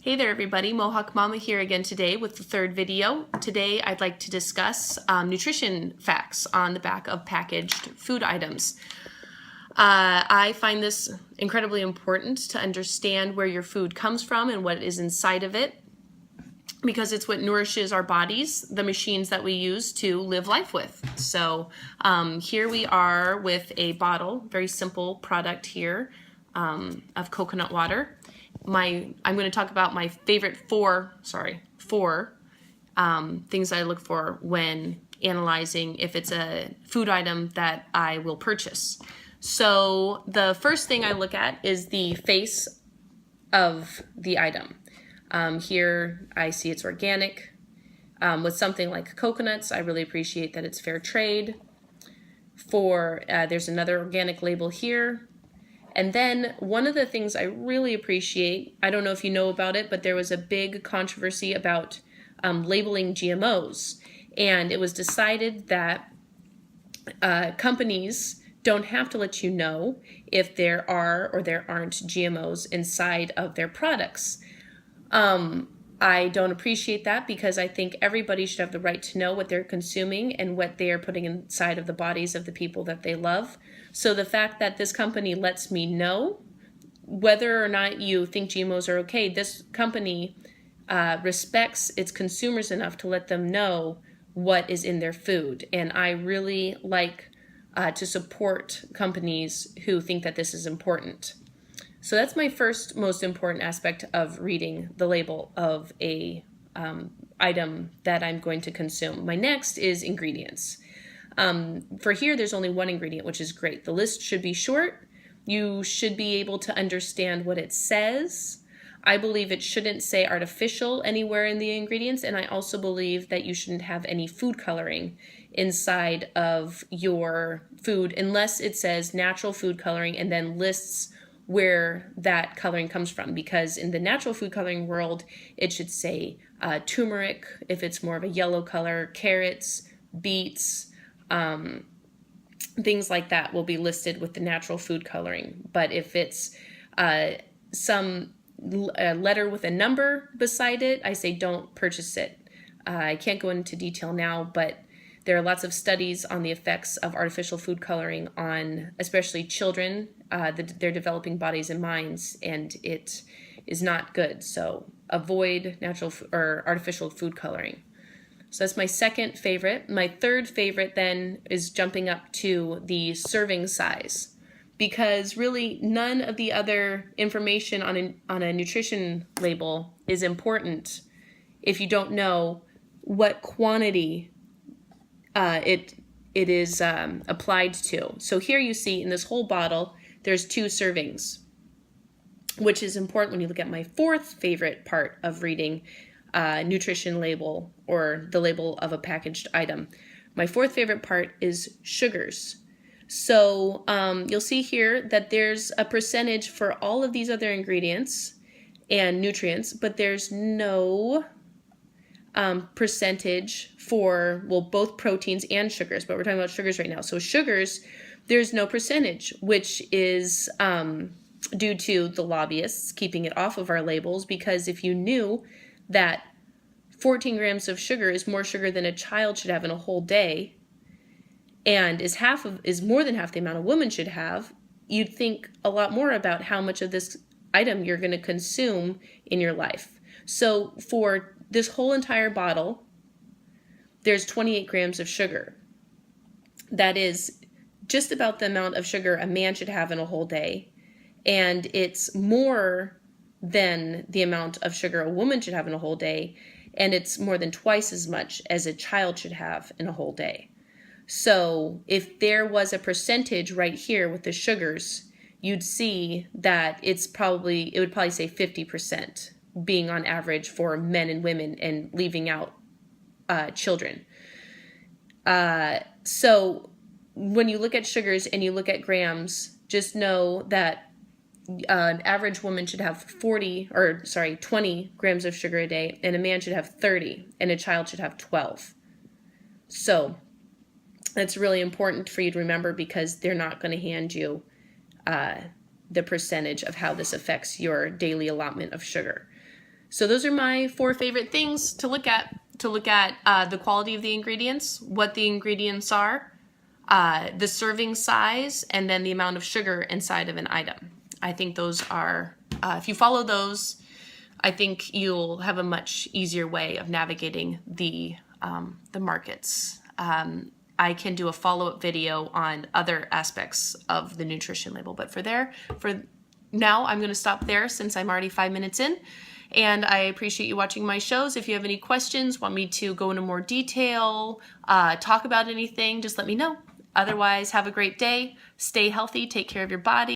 Hey there everybody, Mohawk Mama here again today with the third video. Today I'd like to discuss nutrition facts on the back of packaged food items. I find this incredibly important to understand where your food comes from and what is inside of it, because it's what nourishes our bodies, the machines that we use to live life with. So here we are with a bottle, very simple product here of coconut water. I'm going to talk about my favorite four things I look for when analyzing if it's a food item that I will purchase. So the first thing I look at is the face of the item. Here I see it's organic. With something like coconuts, I really appreciate that it's fair trade. There's another organic label here. And then one of the things I really appreciate, I don't know if you know about it, but there was a big controversy about labeling GMOs. And it was decided that companies don't have to let you know if there are or there aren't GMOs inside of their products. I don't appreciate that, because I think everybody should have the right to know what they're consuming and what they are putting inside of the bodies of the people that they love. So the fact that this company lets me know whether or not you think GMOs are okay, this company respects its consumers enough to let them know what is in their food. And I really like to support companies who think that this is important. So that's my first most important aspect of reading the label of a item that I'm going to consume. My next is ingredients. For here, there's only one ingredient, which is great. The list should be short. You should be able to understand what it says. I believe it shouldn't say artificial anywhere in the ingredients, and I also believe that you shouldn't have any food coloring inside of your food unless it says natural food coloring and then lists where that coloring comes from, because in the natural food coloring world, it should say turmeric if it's more of a yellow color, carrots, beets, things like that will be listed with the natural food coloring. But if it's some letter with a number beside it, I say don't purchase it. I can't go into detail now, but there are lots of studies on the effects of artificial food coloring on especially children, their developing bodies and minds, and it is not good. So avoid natural or artificial food coloring. So that's my second favorite. My third favorite then is jumping up to the serving size, because really none of the other information on a nutrition label is important if you don't know what quantity it is applied to. So here you see in this whole bottle, there's 2 servings, which is important when you look at my fourth favorite part of reading nutrition label or the label of a packaged item. My fourth favorite part is sugars. So you'll see here that there's a percentage for all of these other ingredients and nutrients, but there's no percentage for, well, both proteins and sugars, but we're talking about sugars right now. So sugars, there's no percentage, which is due to the lobbyists keeping it off of our labels, because if you knew that 14 grams of sugar is more sugar than a child should have in a whole day, and is more than half the amount a woman should have, you'd think a lot more about how much of this item you're going to consume in your life. So for this whole entire bottle, there's 28 grams of sugar. That is just about the amount of sugar a man should have in a whole day, and it's more than the amount of sugar a woman should have in a whole day, and it's more than twice as much as a child should have in a whole day. So if there was a percentage right here with the sugars, you'd see that it would probably say 50% being on average for men and women, and leaving out children. So when you look at sugars and you look at grams, just know that an average woman should have 20 grams of sugar a day, and a man should have 30, and a child should have 12. So that's really important for you to remember, because they're not going to hand you the percentage of how this affects your daily allotment of sugar. So those are my 4 favorite things to look at. The quality of the ingredients, what the ingredients are, the serving size, and then the amount of sugar inside of an item. I think those are, if you follow those, I think you'll have a much easier way of navigating the markets. I can do a follow-up video on other aspects of the nutrition label, but for now, I'm going to stop there since I'm already 5 minutes in. And I appreciate you watching my shows. If you have any questions, want me to go into more detail, talk about anything, just let me know. Otherwise, have a great day. Stay healthy. Take care of your body.